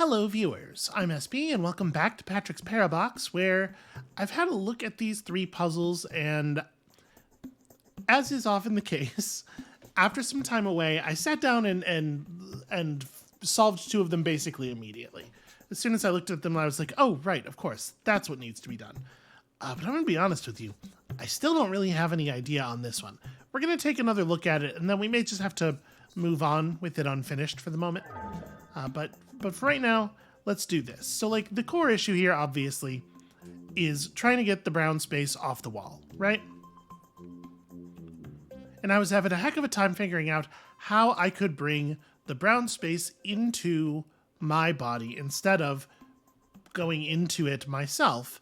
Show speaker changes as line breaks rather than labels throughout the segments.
Hello viewers, I'm SB and welcome back to Patrick's Parabox, where I've had a look at these three puzzles and, as is often the case, after some time away, I sat down and solved two of them basically immediately. As soon as I looked at them, I was like, oh right, of course, that's what needs to be done. But I'm going to be honest with you, I still don't really have any idea on this one. We're going to take another look at it and then we may just have to move on with it unfinished for the moment. But for right now, let's do this. So like the core issue here, obviously, is trying to get the brown space off the wall, right? And I was having a heck of a time figuring out how I could bring the brown space into my body instead of going into it myself.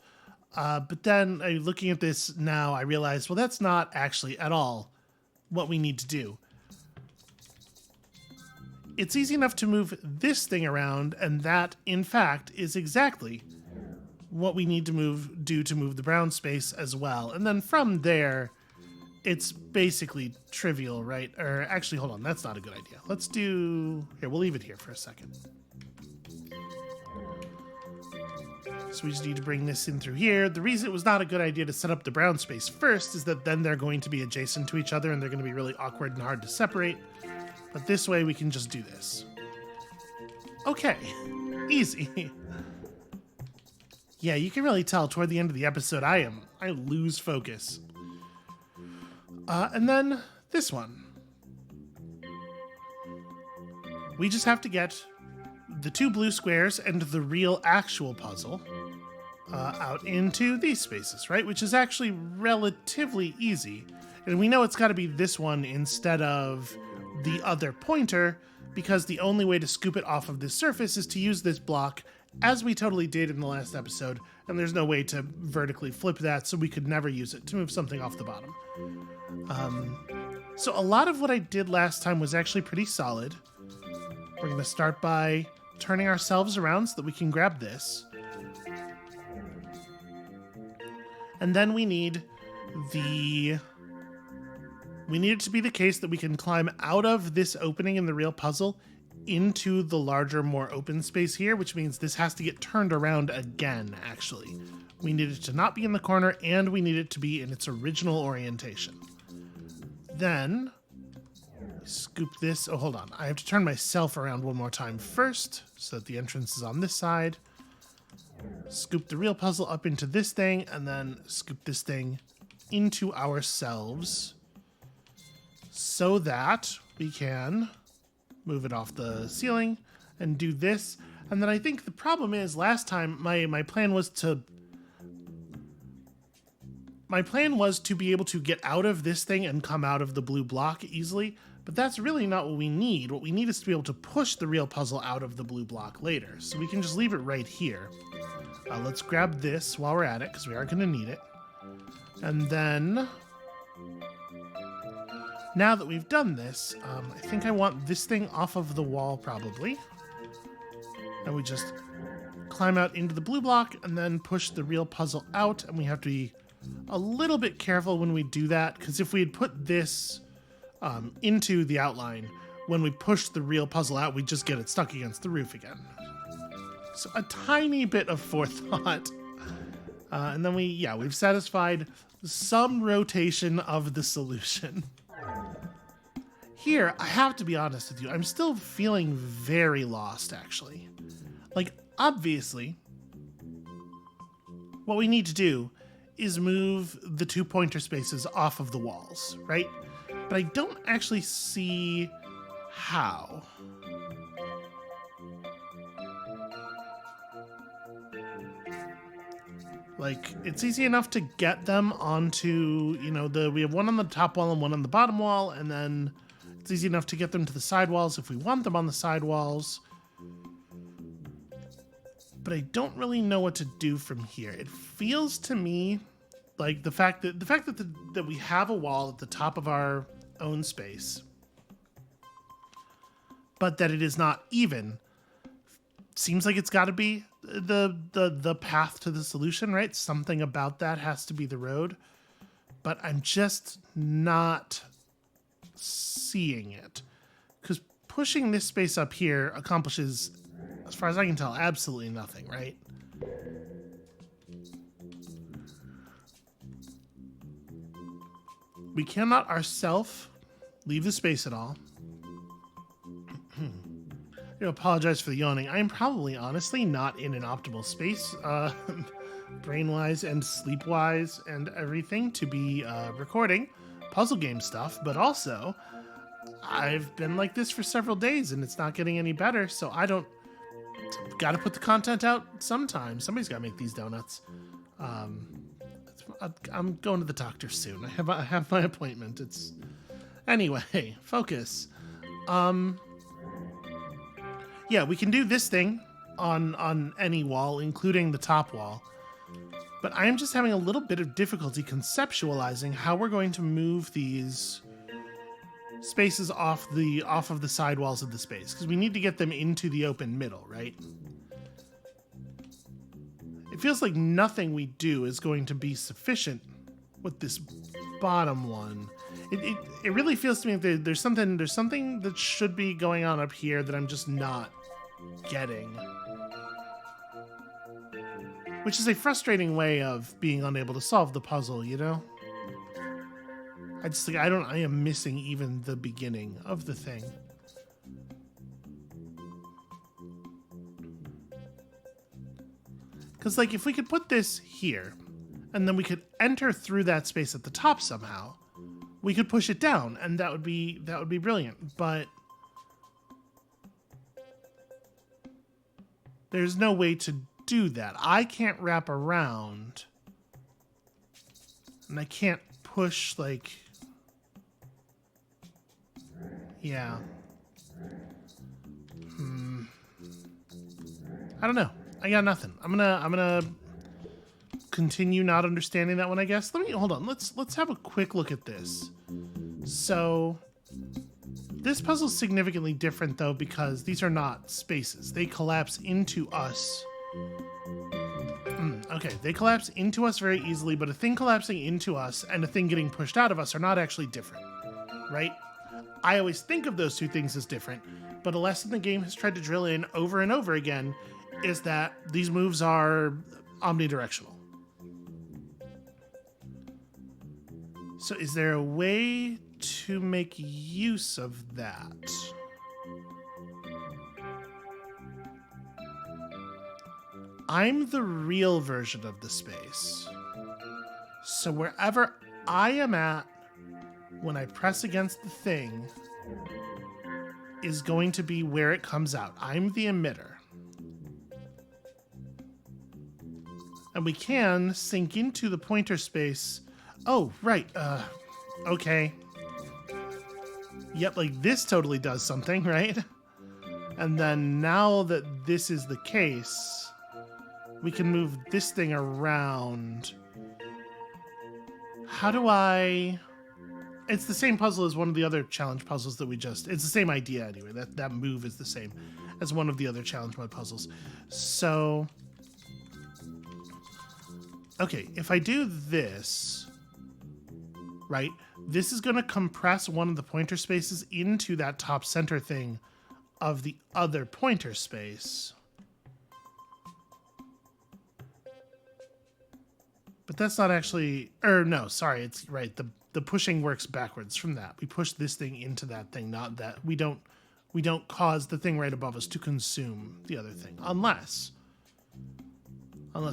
But then looking at this now, I realized, well, that's not actually at all what we need to do. It's easy enough to move this thing around, and that, in fact, is exactly what we need to do to move the brown space as well. And then from there, it's basically trivial, right? Or actually, hold on, that's not a good idea. Let's do... Here, we'll leave it here for a second. So we just need to bring this in through here. The reason it was not a good idea to set up the brown space first is that then they're going to be adjacent to each other and they're going to be really awkward and hard to separate. But this way we can just do this. Okay, easy. Yeah, you can really tell toward the end of the episode I lose focus. And then this one. We just have to get the two blue squares and the real actual puzzle out into these spaces, right? Which is actually relatively easy. And we know it's got to be this one instead of the other pointer, because the only way to scoop it off of this surface is to use this block, as we totally did in the last episode, and there's no way to vertically flip that, so we could never use it to move something off the bottom. So a lot of what I did last time was actually pretty solid. We're going to start by turning ourselves around so that we can grab this. And then we need it to be the case that we can climb out of this opening in the real puzzle into the larger, more open space here, which means this has to get turned around again, actually. We need it to not be in the corner, and we need it to be in its original orientation. Then, scoop this. Oh, hold on. I have to turn myself around one more time first, so that the entrance is on this side. Scoop the real puzzle up into this thing, and then scoop this thing into ourselves, so that we can move it off the ceiling and do this. And then I think the problem is last time my plan was to be able to get out of this thing and come out of the blue block easily, but that's really not what we need. What we need is to be able to push the real puzzle out of the blue block later. So we can just leave it right here. Let's grab this while we're at it, because we are going to need it. And then, now that we've done this, I think I want this thing off of the wall, probably. And we just climb out into the blue block and then push the real puzzle out. And we have to be a little bit careful when we do that, because if we had put this into the outline, when we push the real puzzle out, we just get it stuck against the roof again. So a tiny bit of forethought. And then we've satisfied some rotation of the solution. Here, I have to be honest with you, I'm still feeling very lost, actually. Like, obviously, what we need to do is move the two pointer spaces off of the walls, right? But I don't actually see how. Like, it's easy enough to get them onto, we have one on the top wall and one on the bottom wall, and then it's easy enough to get them to the side walls if we want them on the side walls. But I don't really know what to do from here. It feels to me like the fact that we have a wall at the top of our own space, but that it is not even, seems like it's got to be the path to the solution, right? Something about that has to be the road, but I'm just not seeing it, because pushing this space up here accomplishes As far as I can tell, absolutely nothing, right? We cannot ourselves leave the space at all. I apologize for the yawning. I am probably, honestly, not in an optimal space, brain-wise and sleep-wise and everything, to be recording puzzle game stuff, but also, I've been like this for several days, and it's not getting any better, so I don't... Gotta put the content out sometime. Somebody's gotta make these donuts. I'm going to the doctor soon. I have my appointment. It's... Anyway, focus. Yeah, we can do this thing on any wall, including the top wall. But I am just having a little bit of difficulty conceptualizing how we're going to move these spaces off of the side walls of the space, because we need to get them into the open middle, right? It feels like nothing we do is going to be sufficient with this bottom one. It really feels to me that there's something that should be going on up here that I'm just not getting. Which is a frustrating way of being unable to solve the puzzle, you know? I am missing even the beginning of the thing. Because, like, if we could put this here, and then we could enter through that space at the top somehow, we could push it down, and that would be brilliant. But there's no way to do that. I can't wrap around, and I can't push, like... Yeah. I don't know. I got nothing. I'm gonna continue not understanding that one, I guess. Hold on. Let's have a quick look at this. So this puzzle's significantly different though, because these are not spaces. They collapse into us. Okay, they collapse into us very easily, but a thing collapsing into us and a thing getting pushed out of us are not actually different, right? I always think of those two things as different, but a lesson the game has tried to drill in over and over again is that these moves are omnidirectional. So is there a way to make use of that? I'm the real version of the space. So wherever I am at when I press against the thing is going to be where it comes out. I'm the emitter. And we can sink into the pointer space. Oh, right. Okay. Yep, like this totally does something, right? And then now that this is the case, we can move this thing around. How do I... It's the same puzzle as one of the other challenge puzzles that we just... It's the same idea anyway. That move is the same as one of the other challenge mode puzzles. So... Okay, if I do this... Right? This is going to compress one of the pointer spaces into that top center thing of the other pointer space. But that's not actually... no, sorry, it's right. The pushing works backwards from that. We push this thing into that thing, not that. We don't cause the thing right above us to consume the other thing. Unless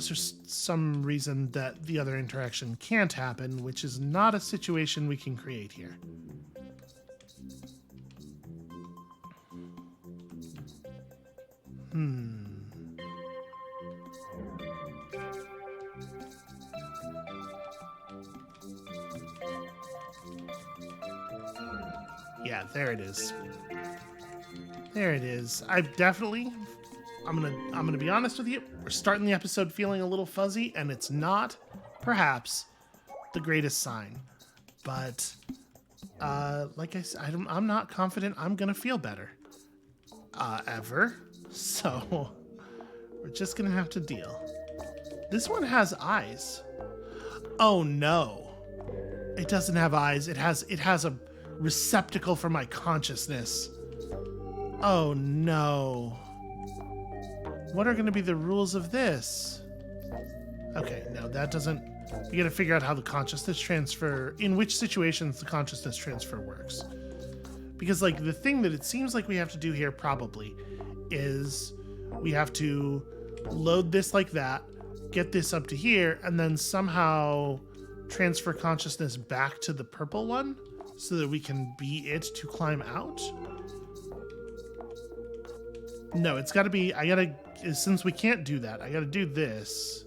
there's some reason that the other interaction can't happen, which is not a situation we can create here. Yeah, there it is. There it is. I'm gonna be honest with you. We're starting the episode feeling a little fuzzy, and it's not, perhaps, the greatest sign. But, like I said, I'm not confident I'm gonna feel better. Ever. So, we're just gonna have to deal. This one has eyes. Oh no. It doesn't have eyes. It has a receptacle for my consciousness. Oh no. What are going to be the rules of this? Okay, no, that doesn't... We gotta figure out how the consciousness transfer... In which situations the consciousness transfer works. Because, like, the thing that it seems like we have to do here probably is we have to load this like that, get this up to here, and then somehow transfer consciousness back to the purple one so that we can be it to climb out. No, it's gotta be... Since we can't do that, I gotta do this.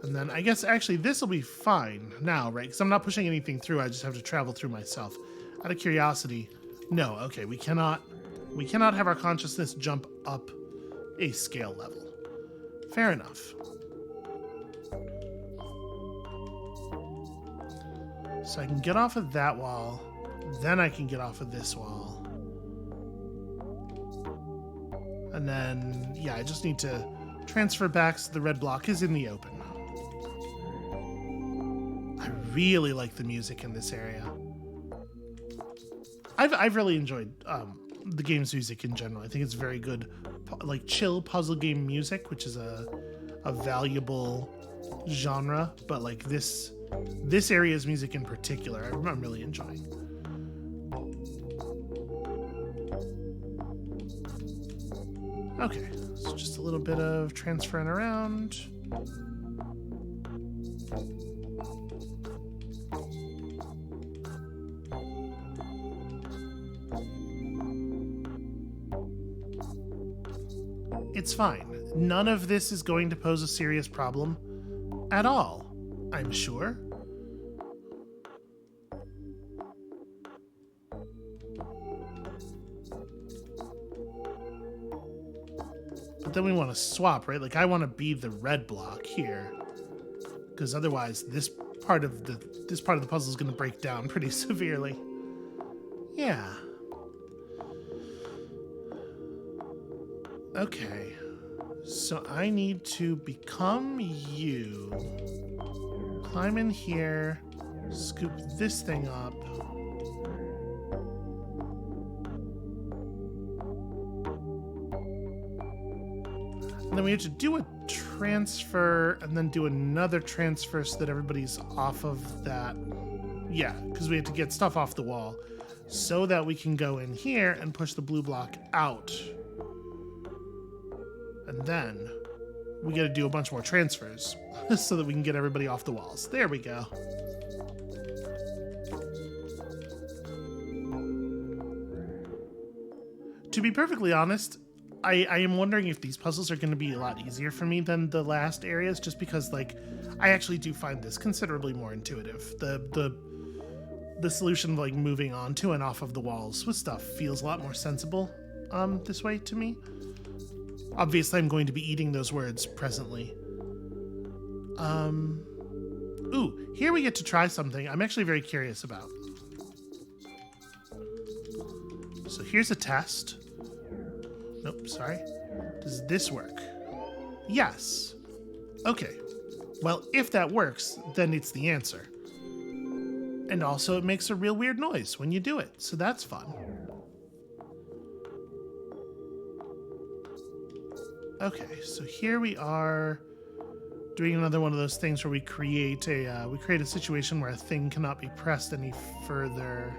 And then I guess actually this will be fine now, right? Because I'm not pushing anything through. I just have to travel through myself. Out of curiosity, no. Okay, we cannot have our consciousness jump up a scale level. Fair enough. So I can get off of that wall. Then I can get off of this wall. And then, yeah, I just need to transfer back so the red block is in the open. I really like the music in this area. I've really enjoyed the game's music in general. I think it's very good, like chill puzzle game music, which is a valuable genre. But like this area's music in particular, I'm really enjoying. Okay, so just a little bit of transferring around. It's fine. None of this is going to pose a serious problem at all, I'm sure. But then we want to swap, right? Like I want to be the red block here, because otherwise this part of the puzzle is going to break down pretty severely. Yeah. Okay, so I need to become you, climb in here, scoop this thing up, and then we have to do a transfer and then do another transfer so that everybody's off of that. Yeah, because we have to get stuff off the wall so that we can go in here and push the blue block out. And then we got to do a bunch more transfers so that we can get everybody off the walls. There we go. To be perfectly honest, I am wondering if these puzzles are going to be a lot easier for me than the last areas, just because like I actually do find this considerably more intuitive. The solution of like moving onto and off of the walls with stuff feels a lot more sensible this way to me. Obviously, I'm going to be eating those words presently. Ooh, here we get to try something I'm actually very curious about. So here's a test. Nope, sorry. Does this work? Yes. Okay. Well, if that works, then it's the answer. And also, it makes a real weird noise when you do it, so that's fun. Okay, so here we are doing another one of those things where we create a situation where a thing cannot be pressed any further.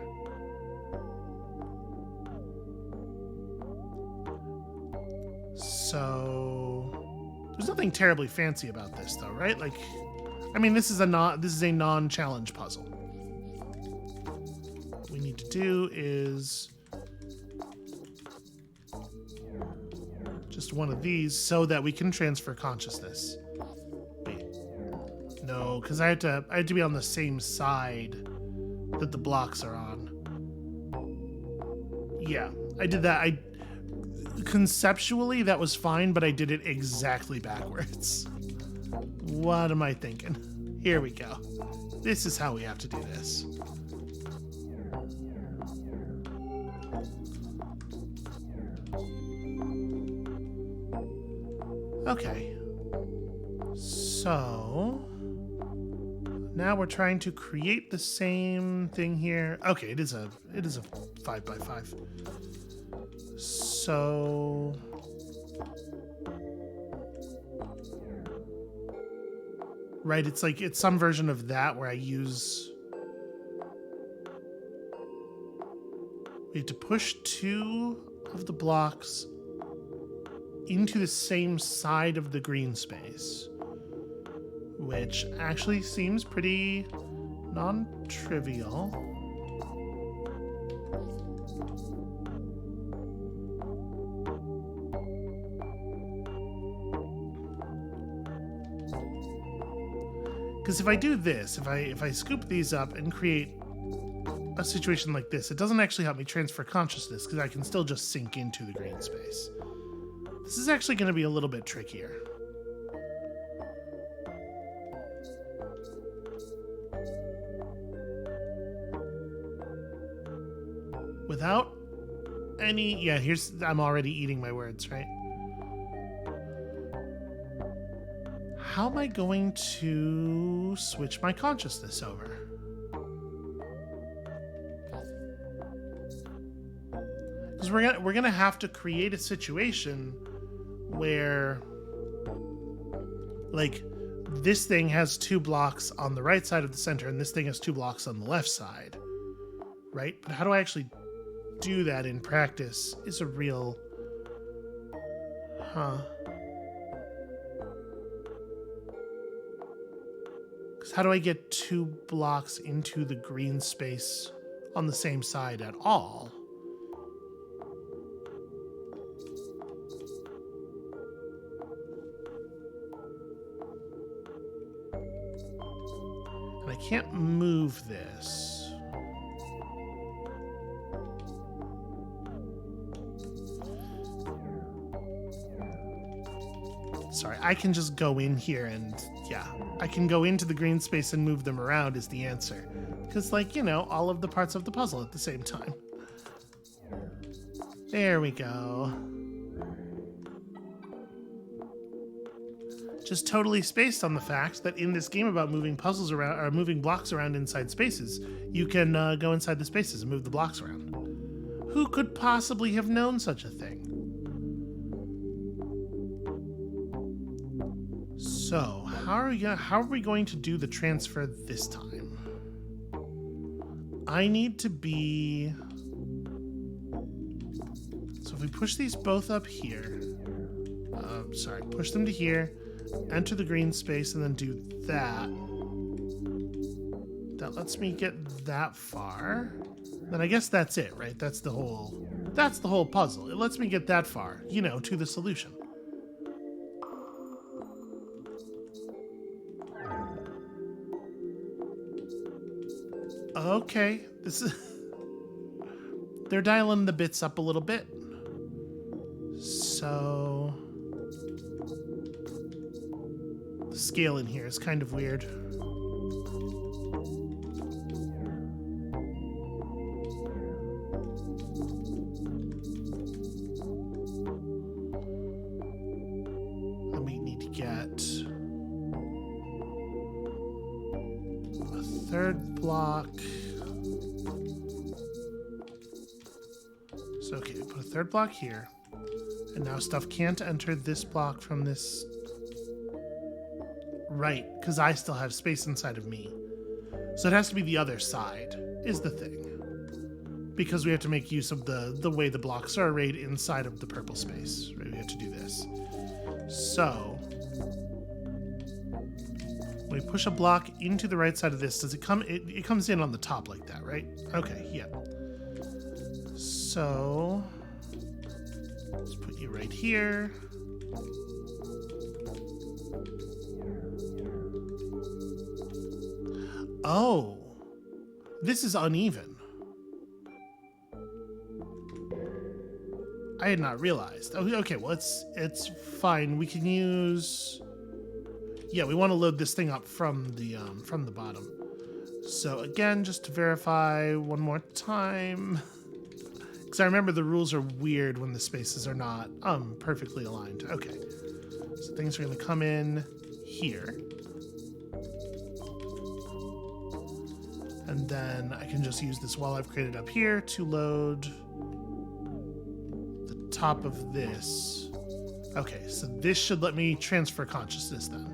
So there's nothing terribly fancy about this though, right? Like, I mean, this is a non-challenge puzzle. What we need to do is just one of these so that we can transfer consciousness. Wait. No, because I had to be on the same side that the blocks are on. Yeah, I did that. Conceptually, that was fine, but I did it exactly backwards. What am I thinking? Here we go. This is how we have to do this. Okay, so now we're trying to create the same thing here. Okay, it is a 5x5. So Right, it's some version of that where I use... We have to push 2 of the blocks into the same side of the green space, which actually seems pretty non-trivial. Because if I do this, if I scoop these up and create a situation like this, it doesn't actually help me transfer consciousness because I can still just sink into the green space. This is actually going to be a little bit trickier. Without any... Yeah, I'm already eating my words, right? How am I going to switch my consciousness over? Because we're gonna have to create a situation where, like, this thing has 2 blocks on the right side of the center, and this thing has 2 blocks on the left side, right? But how do I actually do that in practice is a real... How do I get 2 blocks into the green space on the same side at all? And I can't move this. Sorry, I can just go in here and, yeah, I can go into the green space and move them around is the answer. Because, like, you know, all of the parts of the puzzle at the same time. There we go. Just totally spaced on the fact that in this game about moving puzzles around, or moving blocks around inside spaces, you can go inside the spaces and move the blocks around. Who could possibly have known such a thing? So, how are we going to do the transfer this time? I need to be... So if we push these both up here... sorry, push them to here, enter the green space, and then do that. That lets me get that far. Then I guess that's it, right? That's the whole puzzle. It lets me get that far, you know, to the solution. Okay, this is... They're dialing the bits up a little bit. So... The scale in here is kind of weird. And we need to get... a 3rd block. So, okay, we put a 3rd block here. And now stuff can't enter this block from this... Right, because I still have space inside of me. So it has to be the other side, is the thing. Because we have to make use of the way the blocks are arrayed inside of the purple space. Right, we have to do this. So... when we push a block into the right side of this, does it come... It comes in on the top like that, right? Okay, yeah. So... let's put you right here. Oh, this is uneven. I had not realized. Oh, okay, well, it's fine. We can use... Yeah, we want to load this thing up from the bottom. So again, just to verify one more time, because I remember the rules are weird when the spaces are not perfectly aligned. Okay, so things are going to come in here. And then I can just use this wall I've created up here to load the top of this. Okay, so this should let me transfer consciousness then.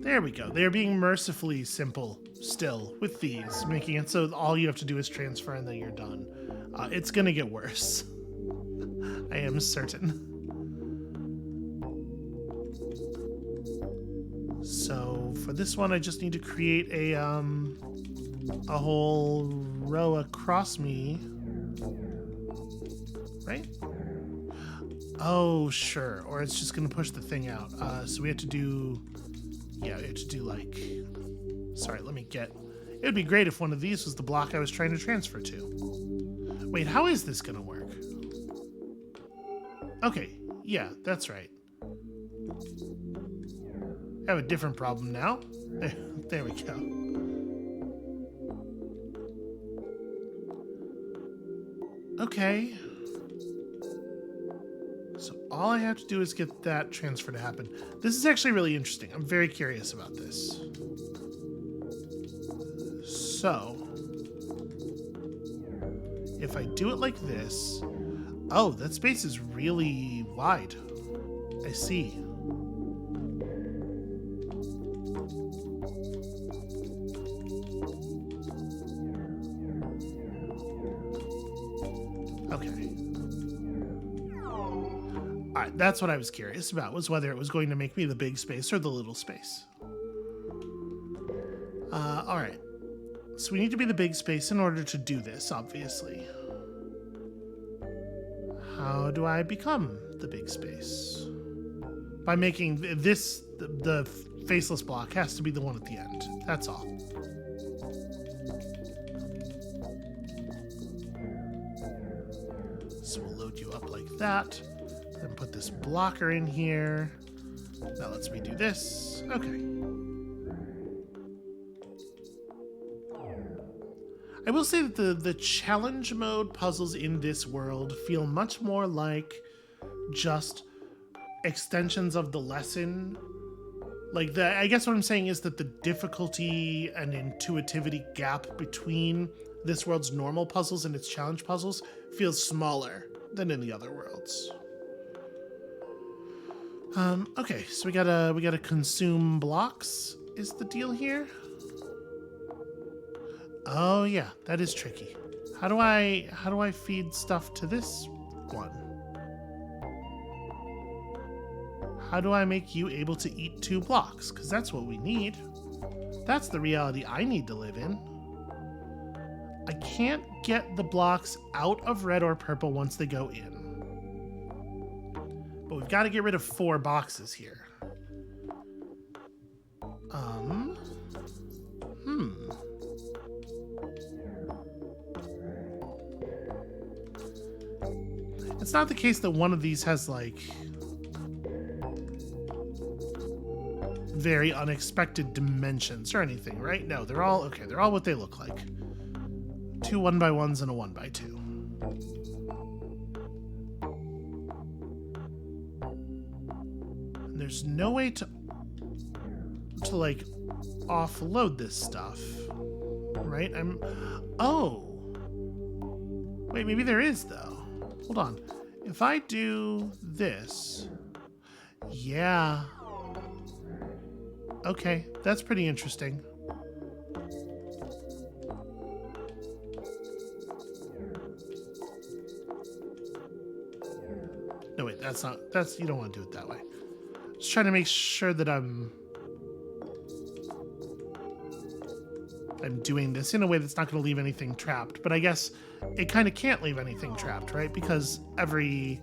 There we go. They're being mercifully simple still with these, making it so all you have to do is transfer and then you're done. It's gonna get worse. I am certain. So for this one, I just need to create a whole row across me, right? Oh, sure. Or it's just gonna push the thing out. So we have to do, yeah, we have to do like, sorry, let me get, it would be great if one of these was the block I was trying to transfer to. Wait, how is this gonna work? Okay, yeah, that's right. I have a different problem now. There we go. Okay. So all I have to do is get that transfer to happen. This is actually really interesting. I'm very curious about this. So, if I do it like this, oh, that space is really wide. I see. Okay. All right, that's what I was curious about, was whether it was going to make me the big space or the little space. All right. So we need to be the big space in order to do this, obviously. How do I become the big space? By making this, the faceless block has to be the one at the end. That's all. So we'll load you up like that. Then put this blocker in here. That lets me do this. Okay. I will say that the challenge mode puzzles in this world feel much more like just extensions of the lesson. Like, I guess what I'm saying is that the difficulty and intuitivity gap between this world's normal puzzles and its challenge puzzles feels smaller than in the other worlds. Okay, so we gotta consume blocks is the deal here. Oh yeah, that is tricky. How do I feed stuff to this one? How do I make you able to eat 2 blocks? Because that's what we need. That's the reality I need to live in. I can't get the blocks out of red or purple once they go in. But we've got to get rid of 4 boxes here. It's not the case that one of these has, like, very unexpected dimensions or anything, right? No, they're all, okay, they're all what they look like. 2 1x1s and a 1x2. And there's no way to like, offload this stuff, right? Oh! Wait, maybe there is, though. Hold on. If I do this... Yeah. Okay, that's pretty interesting. No, wait, that's not... you don't want to do it that way. Just trying to make sure that I'm doing this in a way that's not going to leave anything trapped. But I guess it kind of can't leave anything trapped, right? Because every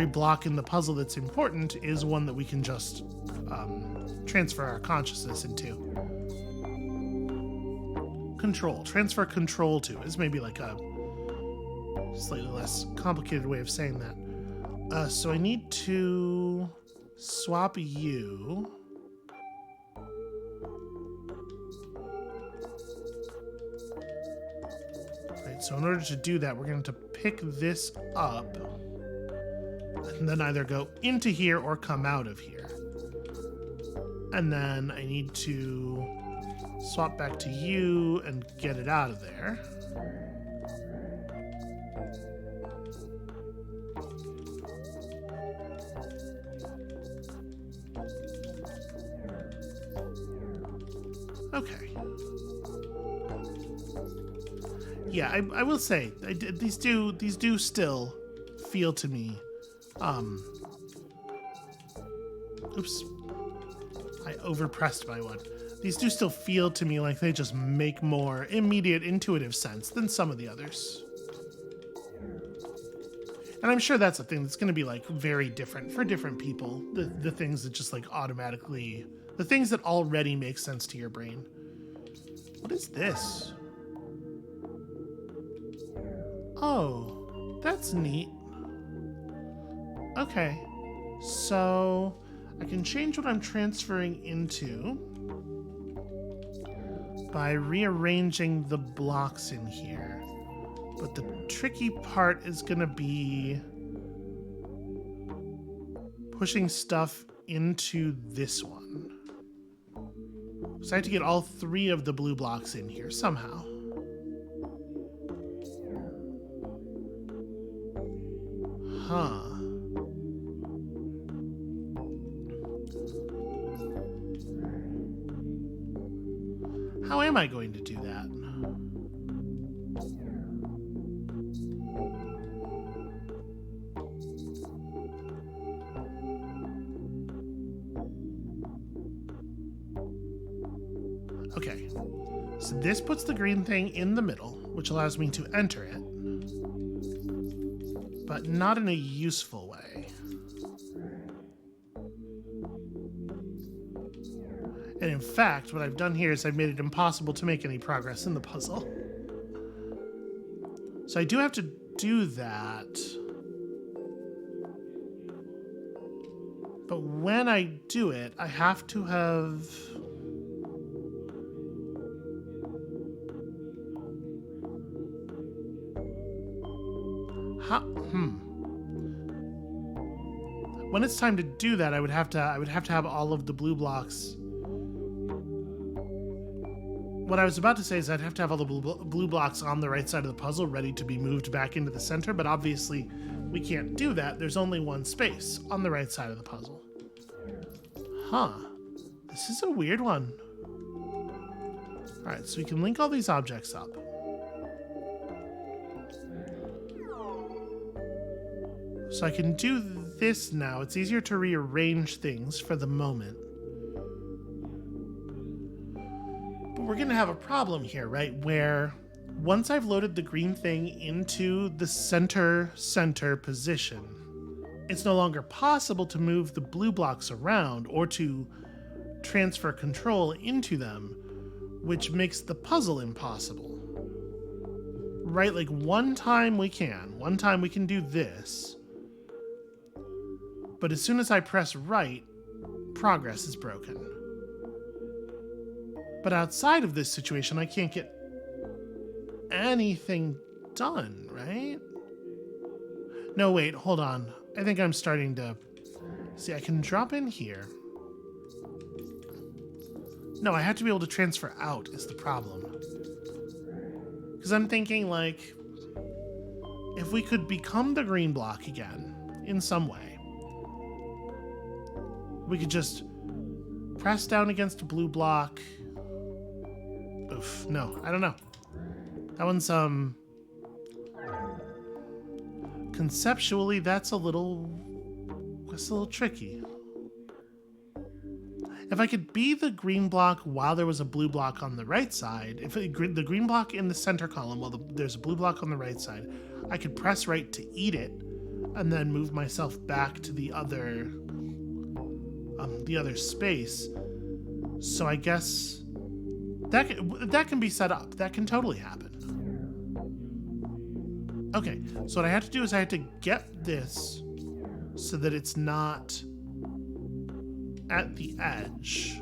block in the puzzle that's important is one that we can just transfer our consciousness into. Control. Transfer control to is maybe like a slightly less complicated way of saying that. So I need to swap you. Right, so in order to do that, we're going to pick this up and then either go into here or come out of here. And then I need to swap back to you and get it out of there. Okay. Yeah, I will say these do still feel to me. Oops, I overpressed my one. These do still feel to me like they just make more immediate intuitive sense than some of the others. And I'm sure that's a thing that's going to be like very different for different people. The things that just like automatically, the things that already make sense to your brain. What is this? Oh, that's neat. Okay, so I can change what I'm transferring into by rearranging the blocks in here. But the tricky part is gonna be pushing stuff into this one. So I have to get all 3 of the blue blocks in here somehow. Huh. How am I going to do that? Okay, so this puts the green thing in the middle, which allows me to enter it, but not in a useful way. And in fact, what I've done here is I've made it impossible to make any progress in the puzzle. So I do have to do that. But when I do it, I have to have... When it's time to do that, I would have to have all of the blue blocks. What I was about to say is I'd have to have all the blue blocks on the right side of the puzzle ready to be moved back into the center, but obviously we can't do that. There's only one space on the right side of the puzzle. Huh. This is a weird one. All right, so we can link all these objects up. So I can do this now. It's easier to rearrange things for the moment. But we're gonna have a problem here, right? Where once I've loaded the green thing into the center position, it's no longer possible to move the blue blocks around or to transfer control into them, which makes the puzzle impossible. Right? Like one time we can do this. But as soon as I press right, progress is broken. But outside of this situation, I can't get anything done, right? No, wait, hold on. I think I'm starting to... See, I can drop in here. No, I have to be able to transfer out is the problem. Because I'm thinking, like, if we could become the green block again, in some way, we could just press down against a blue block. Oof, no, I don't know. That one's, conceptually, that's a little tricky. If I could be the green block while there was a blue block on the right side, if the green block in the center column while there's a blue block on the right side, I could press right to eat it and then move myself back to the other space. So I guess that can be set up. That can totally happen. Okay, so what I have to do is I have to get this so that it's not at the edge.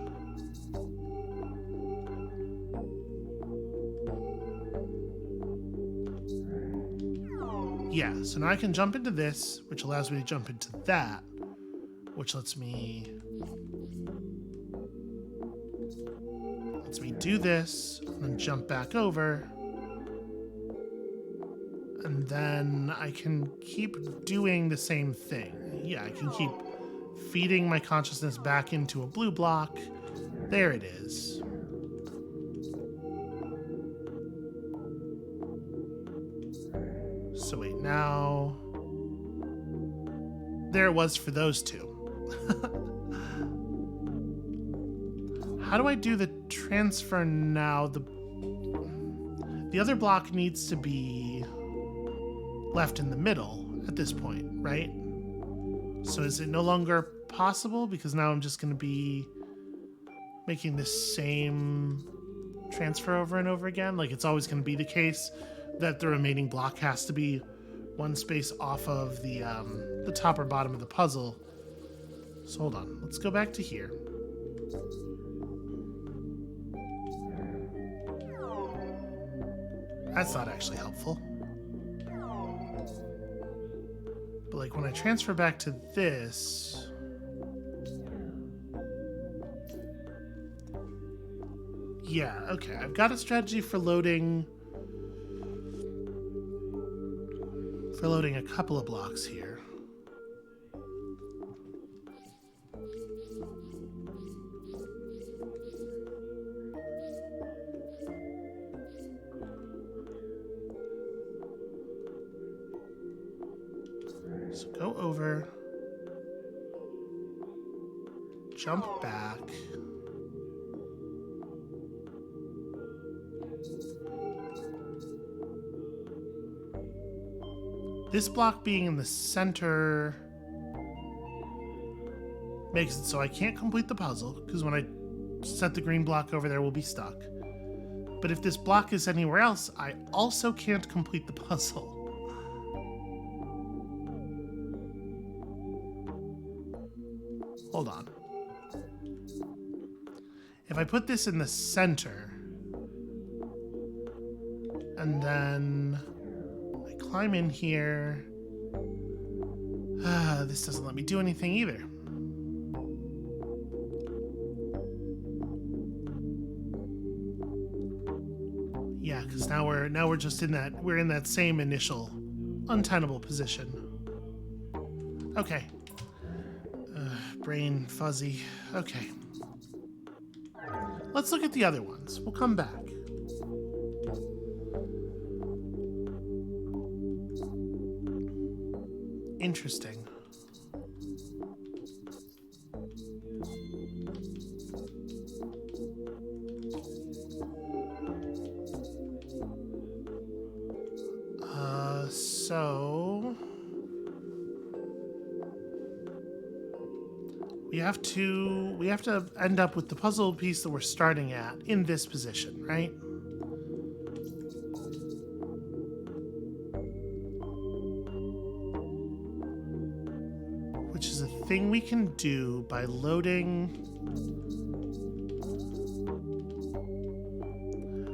Yeah, so now I can jump into this, which allows me to jump into that, which lets me do this, and then jump back over. And then I can keep doing the same thing. Yeah, I can keep feeding my consciousness back into a blue block. There it is. So wait, now... There it was for those two. How do I do the transfer now? The other block needs to be left in the middle at this point, right? So is it no longer possible? Because now I'm just going to be making the same transfer over and over again. Like it's always going to be the case that the remaining block has to be one space off of the top or bottom of the puzzle. So hold on, let's go back to here. That's not actually helpful. But like when I transfer back to this, yeah, okay, I've got a strategy for loading a couple of blocks here. So go over, jump back. This block being in the center makes it so I can't complete the puzzle, because when I set the green block over there, we'll be stuck. But if this block is anywhere else, I also can't complete the puzzle. Hold on. If I put this in the center, and then I climb in here, this doesn't let me do anything either. Yeah, because now we're just in that same initial untenable position. Okay. Brain fuzzy. Okay. Let's look at the other ones. We'll come back. Interesting. So we have to end up with the puzzle piece that we're starting at in this position, right? Which is a thing we can do by loading.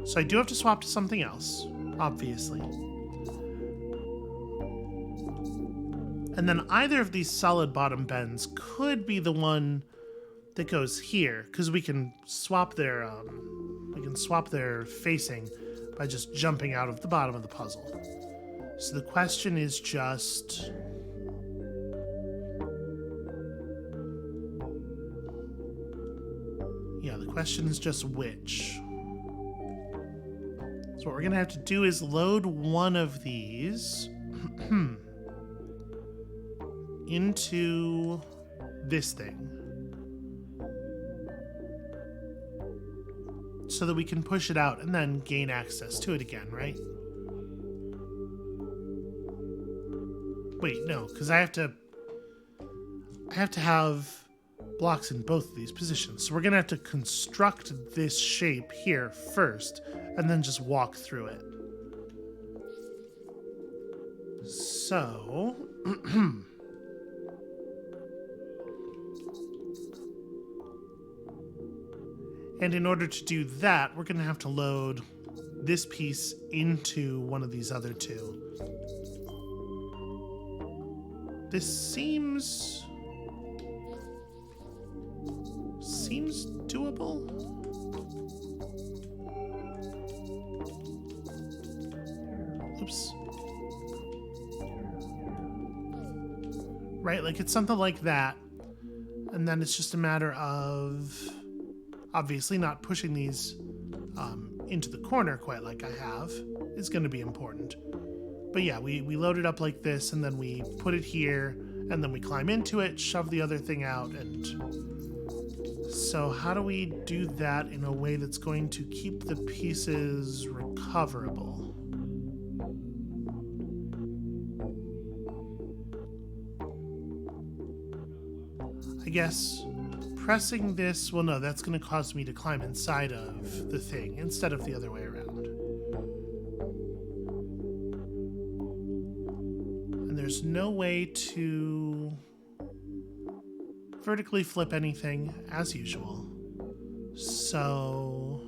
So I do have to swap to something else, obviously. And then either of these solid bottom bends could be the one that goes here, because we can swap their facing by just jumping out of the bottom of the puzzle. So the question is just, yeah, the question is just which. So what we're gonna have to do is load one of these into this thing so that we can push it out and then gain access to it again, right? Wait, no, because I have to have blocks in both of these positions. So we're gonna have to construct this shape here first and then just walk through it. So and in order to do that, we're going to have to load this piece into one of these other two. This seems doable. Oops. Right, like it's something like that. And then it's just a matter of obviously not pushing these into the corner quite like I have is going to be important. But yeah, we load it up like this, and then we put it here, and then we climb into it, shove the other thing out, and... So how do we do that in a way that's going to keep the pieces recoverable? I guess pressing this... Well, no, that's going to cause me to climb inside of the thing instead of the other way around. There's no way to vertically flip anything as usual. So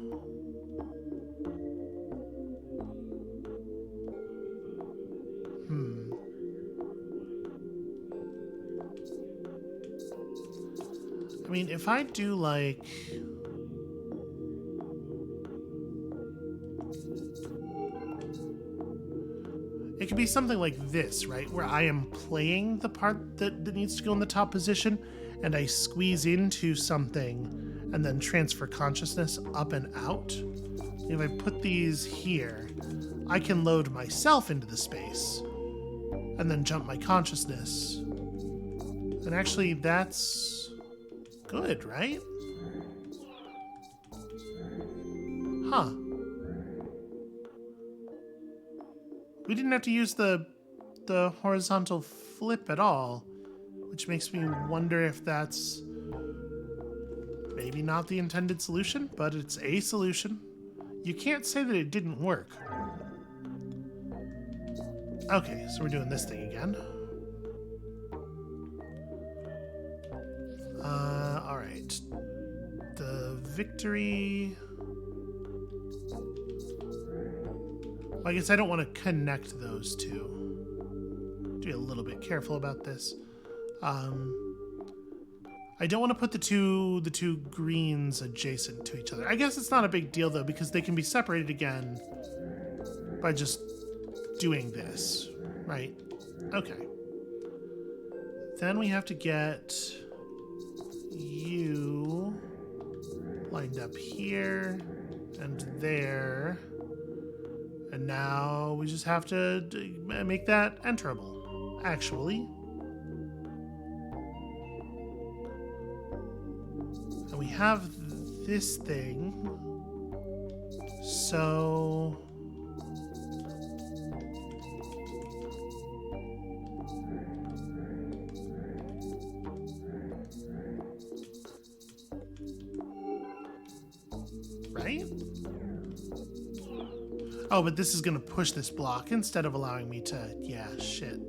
I mean, if I do like... It could be something like this, right? Where I am playing the part that needs to go in the top position, and I squeeze into something and then transfer consciousness up and out. If I put these here, I can load myself into the space and then jump my consciousness. And actually, that's good, right? Huh. We didn't have to use the horizontal flip at all, which makes me wonder if that's maybe not the intended solution, but it's a solution. You can't say that it didn't work. Okay, so we're doing this thing again. All right. The victory... I guess I don't want to connect those two. Be a little bit careful about this. I don't want to put the two greens adjacent to each other. I guess it's not a big deal though, because they can be separated again by just doing this, right? Okay. Then we have to get you lined up here and there. And now we just have to make that enterable, actually. And we have this thing. So... Right? Oh, but this is going to push this block instead of allowing me to... Yeah, shit.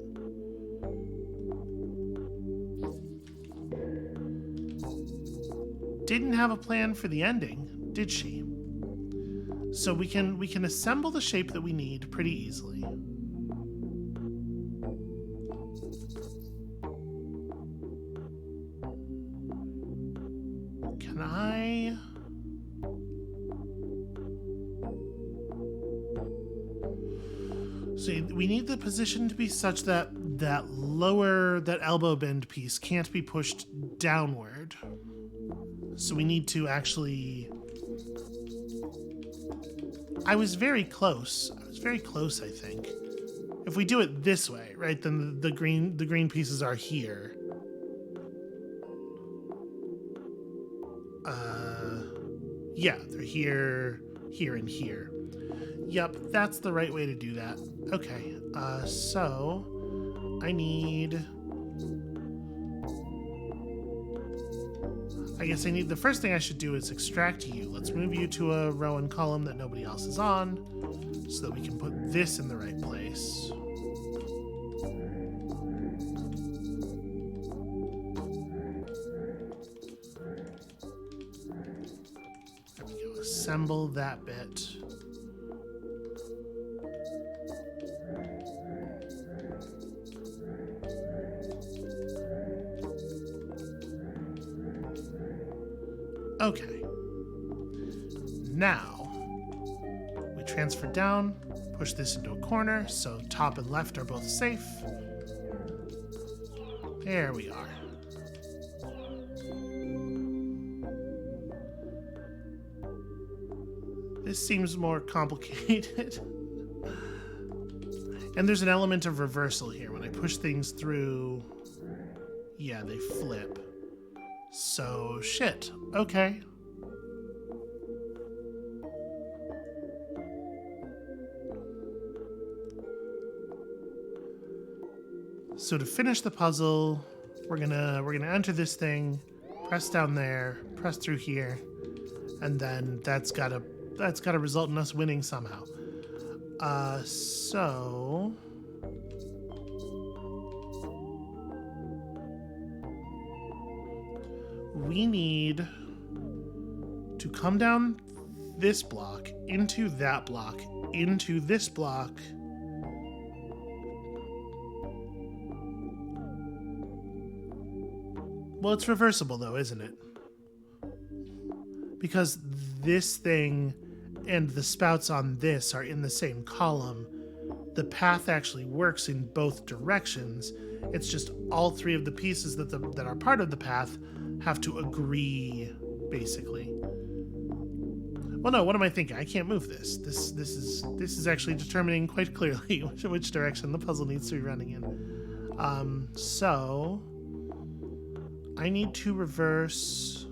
Didn't have a plan for the ending, did she? So we can assemble the shape that we need pretty easily. Can I... So we need the position to be such that that elbow bend piece can't be pushed downward. So we need to actually... I was very close, I think. If we do it this way, right, then the green pieces are here. Yeah, they're here, here, and here. Yep, that's the right way to do that. Okay, so I need... I guess the first thing I should do is extract you. Let's move you to a row and column that nobody else is on, so that we can put this in the right place. There we go, assemble that bit. Okay. Now, we transfer down, push this into a corner, so top and left are both safe. There we are. This seems more complicated. And there's an element of reversal here. When I push things through, yeah, they flip. So, shit. Okay. So to finish the puzzle, we're gonna enter this thing, press down there, press through here, and then that's gotta result in us winning somehow. So we need to come down this block, into that block, into this block. Well, it's reversible though, isn't it? Because this thing and the spouts on this are in the same column. The path actually works in both directions. It's just all three of the pieces that are part of the path have to agree, basically. Well, no, what am I thinking? I can't move this. This is actually determining quite clearly which direction the puzzle needs to be running in. So I need to reverse.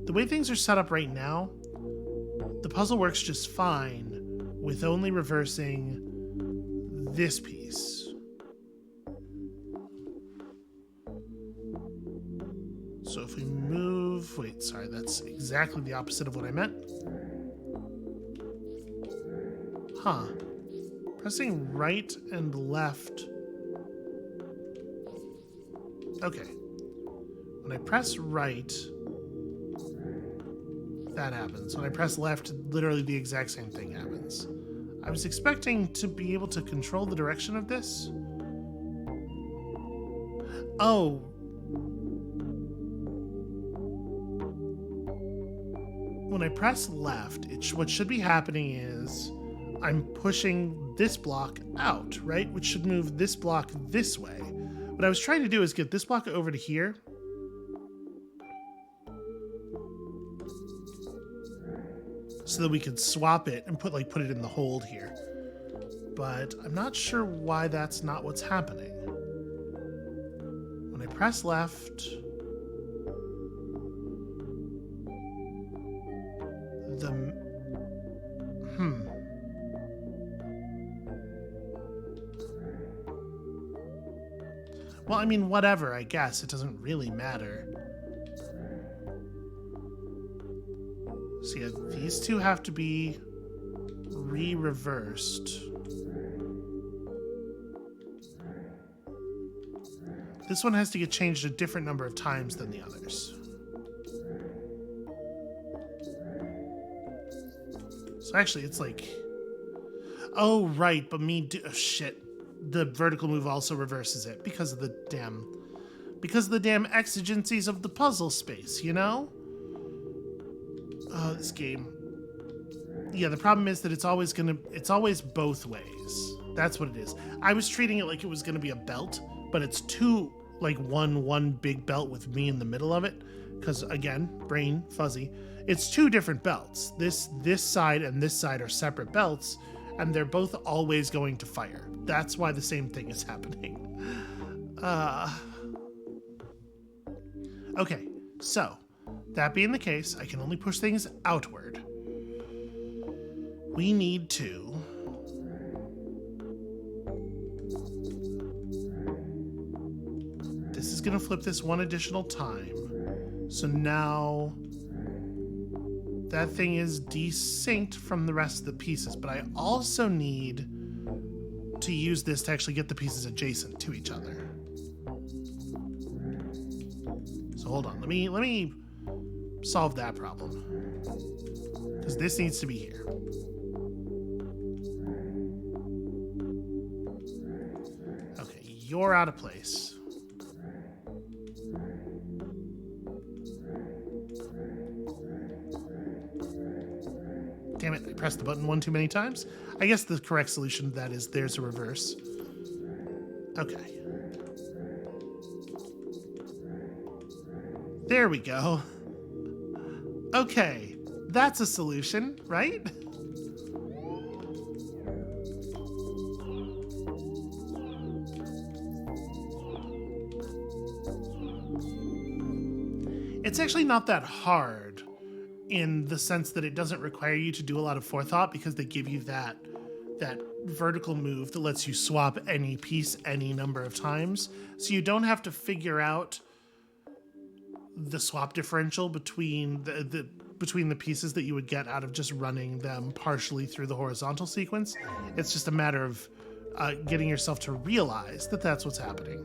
The way things are set up right now, the puzzle works just fine with only reversing this piece. So if we move, wait, sorry, that's exactly the opposite of what I meant. Huh. Pressing right and left. Okay. When I press right, that happens. When I press left, literally the exact same thing happens. I was expecting to be able to control the direction of this. Oh. When I press left, what should be happening is I'm pushing this block out, right? Which should move this block this way. What I was trying to do is get this block over to here. So that we could swap it and put it in the hold here. But I'm not sure why that's not what's happening. When I press left, Well, I mean, whatever, I guess. It doesn't really matter. So yeah, these two have to be reversed. This one has to get changed a different number of times than the others. So actually, it's like... Oh, right, but oh, shit. The vertical move also reverses it because of the damn exigencies of the puzzle space, you know? Oh, this game. Yeah, the problem is that it's always both ways. That's what it is. I was treating it like it was gonna be a belt, but it's two, like one big belt with me in the middle of it. Because again, brain fuzzy. It's two different belts. This side and this side are separate belts, and they're both always going to fire. That's why the same thing is happening. Okay, so that being the case, I can only push things outward. We need to this is going to flip this one additional time. So now that thing is desynced from the rest of the pieces, but I also need to use this to actually get the pieces adjacent to each other. So hold on, let me solve that problem. Because this needs to be here. Okay, you're out of place. Damn it, I pressed the button one too many times. I guess the correct solution to that is there's a reverse. Okay. There we go. Okay, that's a solution, right? It's actually not that hard in the sense that it doesn't require you to do a lot of forethought because they give you that vertical move that lets you swap any piece any number of times. So you don't have to figure out the swap differential between the pieces that you would get out of just running them partially through the horizontal sequence. It's just a matter of getting yourself to realize that that's what's happening.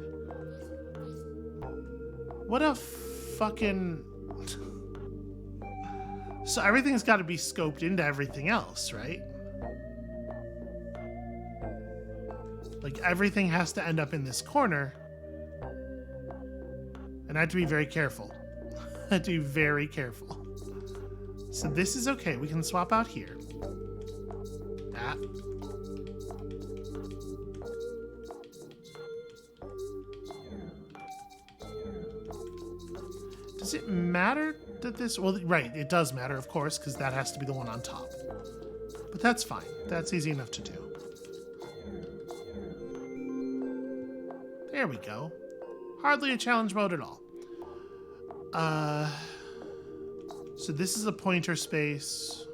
What a fucking... So everything's got to be scoped into everything else, right? Like, everything has to end up in this corner. And I have to be very careful. I have to be very careful. So this is okay. We can swap out here. That. Does it matter that this... Well, right, it does matter, of course, because that has to be the one on top. But that's fine. That's easy enough to do. There we go. Hardly a challenge mode at all. So this is a pointer space.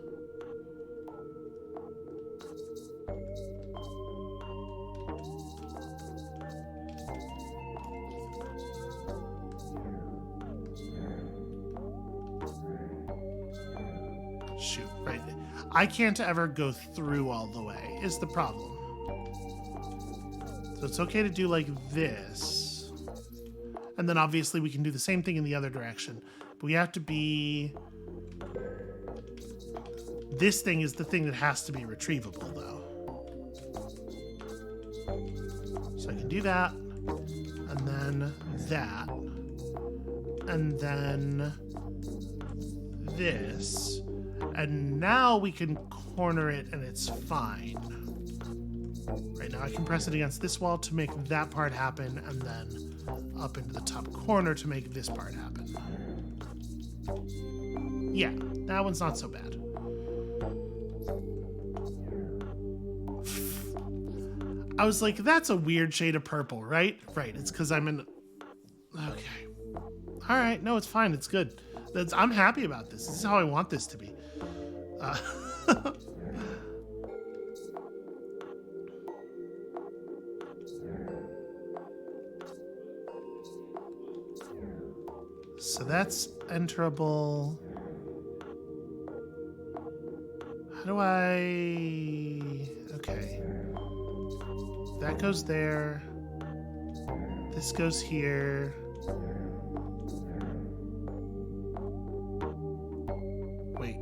Shoot, right. I can't ever go through all the way, is the problem. So it's okay to do like this. And then obviously we can do the same thing in the other direction. But we have to be... This thing is the thing that has to be retrievable, though. So I can do that. And then that. And then this. And now we can corner it and it's fine. Right now I can press it against this wall to make that part happen, and then up into the top corner to make this part happen. Yeah, that one's not so bad. I was like, that's a weird shade of purple, right? Right, it's because I'm in... Okay. All right, no, it's fine, it's good. I'm happy about this. This is how I want this to be. So that's enterable. How do I... Okay. That goes there. This goes here. Wait.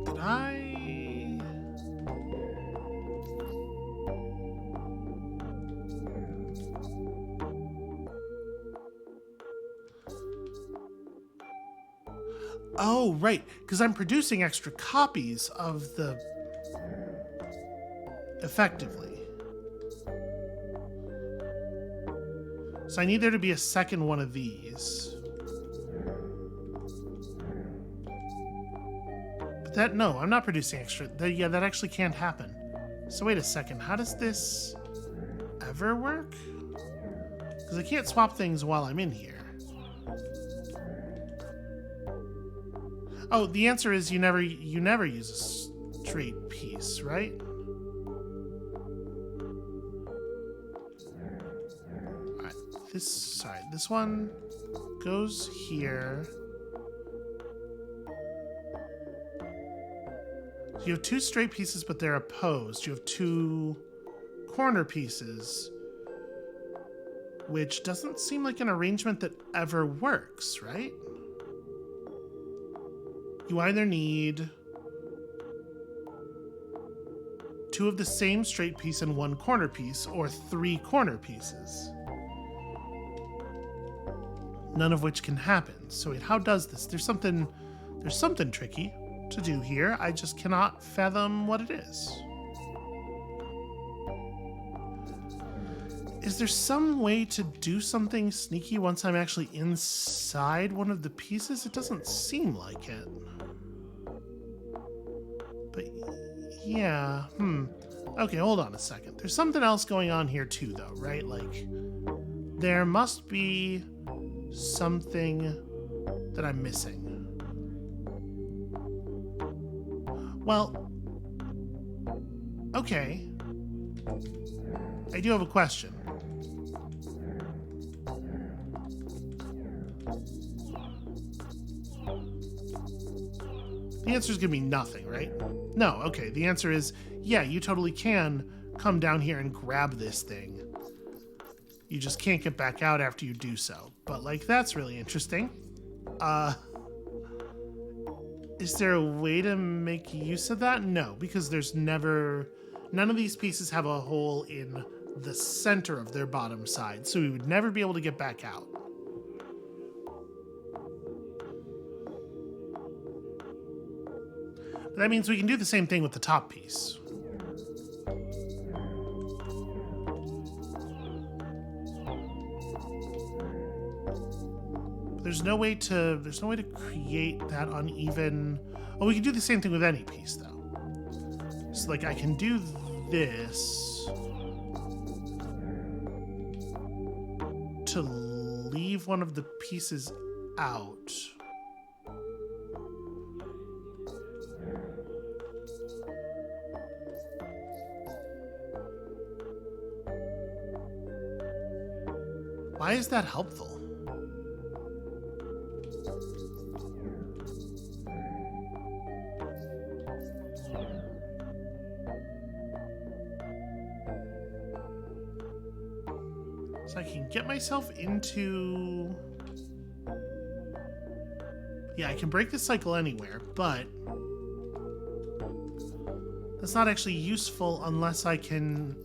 Did I... Oh, right, because I'm producing extra copies of the... Effectively. So I need there to be a second one of these. But that, no, I'm not producing extra. Yeah, that actually can't happen. So wait a second, how does this ever work? Because I can't swap things while I'm in here. Oh, the answer is you never use a straight piece, right? All right, this one goes here. You have two straight pieces, but they're opposed. You have two corner pieces, which doesn't seem like an arrangement that ever works, right? You either need two of the same straight piece and one corner piece, or three corner pieces. None of which can happen. So wait, how does this? There's something tricky to do here. I just cannot fathom what it is. Is there some way to do something sneaky once I'm actually inside one of the pieces? It doesn't seem like it. But yeah, Okay, hold on a second. There's something else going on here too, though, right? Like, there must be something that I'm missing? Well, okay. I do have a question. The answer is going to be nothing, right? No, okay. The answer is, yeah, you totally can come down here and grab this thing. You just can't get back out after you do so. But, like, that's really interesting. Is there a way to make use of that? No, because there's never... None of these pieces have a hole in the center of their bottom side, so we would never be able to get back out. But that means we can do the same thing with the top piece. There's no way to create that uneven. Oh, we can do the same thing with any piece though. So like I can do this to leave one of the pieces out. Why is that helpful? So I can get myself into... Yeah, I can break this cycle anywhere, but that's not actually useful unless I can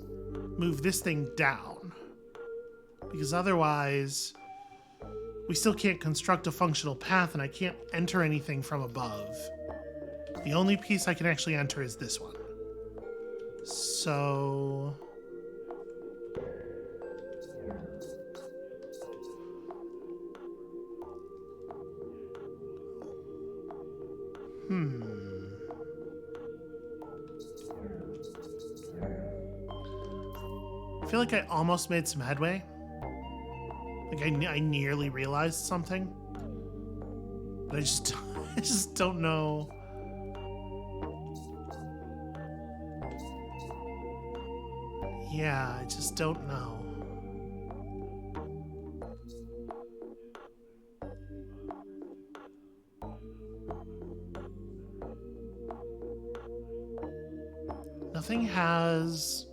move this thing down. Because otherwise, we still can't construct a functional path and I can't enter anything from above. The only piece I can actually enter is this one. So... I feel like I almost made some headway. Like I nearly realized something. But I just don't know. Yeah, I just don't know. Nothing has...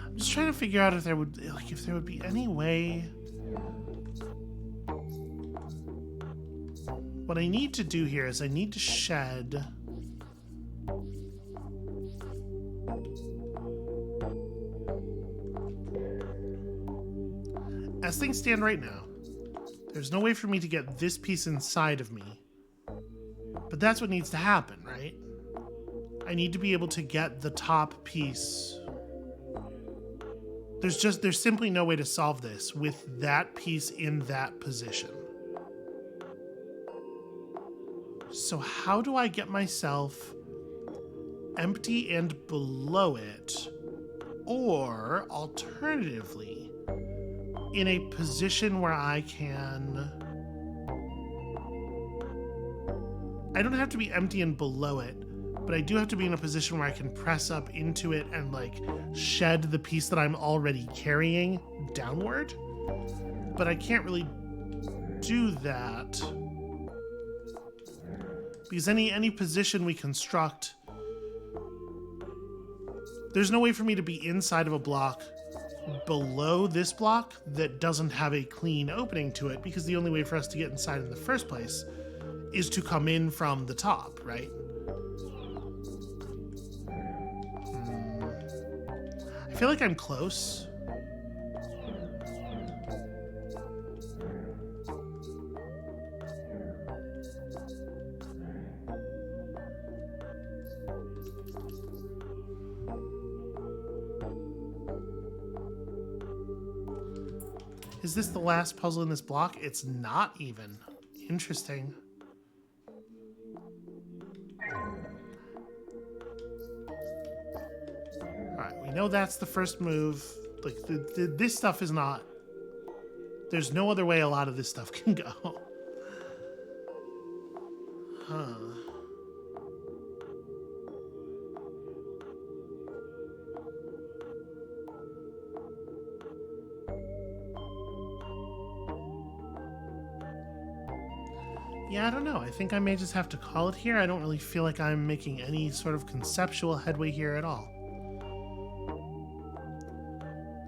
I'm just trying to figure out if there would be any way... What I need to do here is I need to shed... As things stand right now, there's no way for me to get this piece inside of me. But that's what needs to happen, right? I need to be able to get the top piece. There's simply no way to solve this with that piece in that position. So how do I get myself empty and below it? Or alternatively, in a position where I don't have to be empty and below it, but I do have to be in a position where I can press up into it and like shed the piece that I'm already carrying downward. But I can't really do that because any position we construct, there's no way for me to be inside of a block below this block that doesn't have a clean opening to it, because the only way for us to get inside in the first place is to come in from the top, right? I feel like I'm close. Is this the last puzzle in this block? It's not even. Interesting. I know that's the first move. Like, this stuff is not... There's no other way a lot of this stuff can go. Huh. Yeah, I don't know. I think I may just have to call it here. I don't really feel like I'm making any sort of conceptual headway here at all.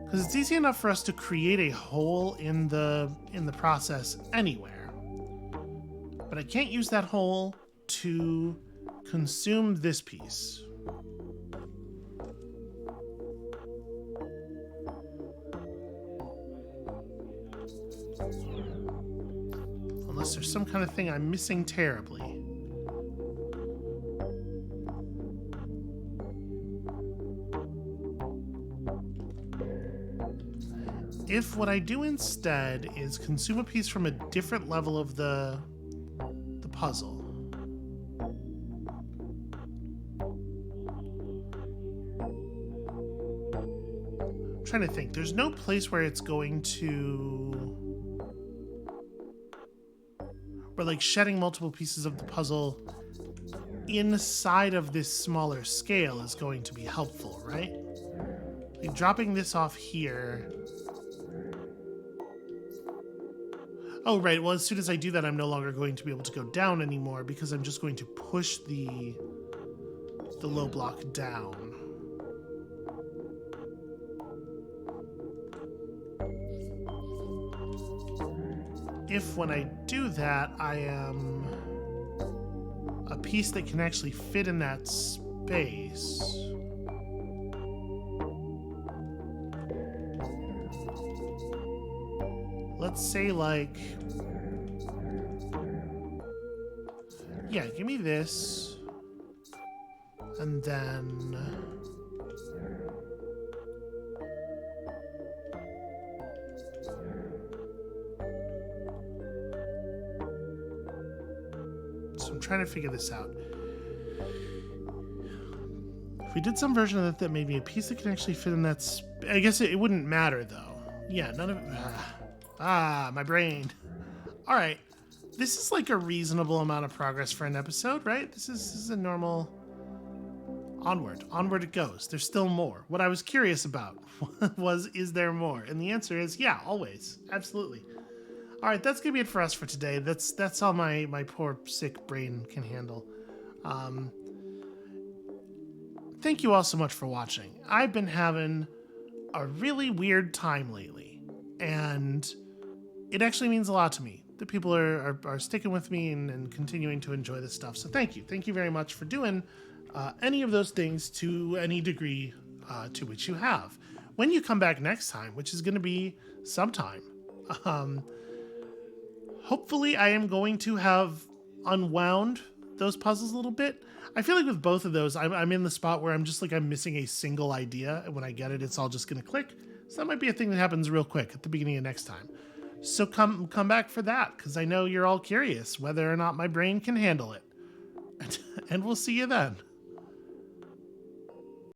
Because it's easy enough for us to create a hole in the process anywhere. But I can't use that hole to consume this piece. Unless there's some kind of thing I'm missing terribly. If what I do instead is consume a piece from a different level of the puzzle. I'm trying to think. There's no place where it's going to... Where, like, shedding multiple pieces of the puzzle inside of this smaller scale is going to be helpful, right? Like, dropping this off here... Oh, right. Well, as soon as I do that, I'm no longer going to be able to go down anymore because I'm just going to push the low block down. If when I do that, I am a piece that can actually fit in that space. Let's say, like, yeah, give me this, and then so I'm trying to figure this out. If we did some version of that made me a piece that can actually fit in that I guess it wouldn't matter, though. Yeah, none of it... my brain. All right. This is like a reasonable amount of progress for an episode, right? This is a normal... Onward. Onward it goes. There's still more. What I was curious about was, is there more? And the answer is, yeah, always. Absolutely. All right, that's going to be it for us for today. That's all my poor, sick brain can handle. Thank you all so much for watching. I've been having a really weird time lately. And it actually means a lot to me that people are sticking with me and continuing to enjoy this stuff. So thank you. Thank you very much for doing any of those things to any degree to which you have. When you come back next time, which is going to be sometime, hopefully I am going to have unwound those puzzles a little bit. I feel like with both of those, I'm in the spot where I'm just like, I'm missing a single idea. And when I get it, it's all just going to click. So that might be a thing that happens real quick at the beginning of next time. So come back for that, because I know you're all curious whether or not my brain can handle it. And we'll see you then.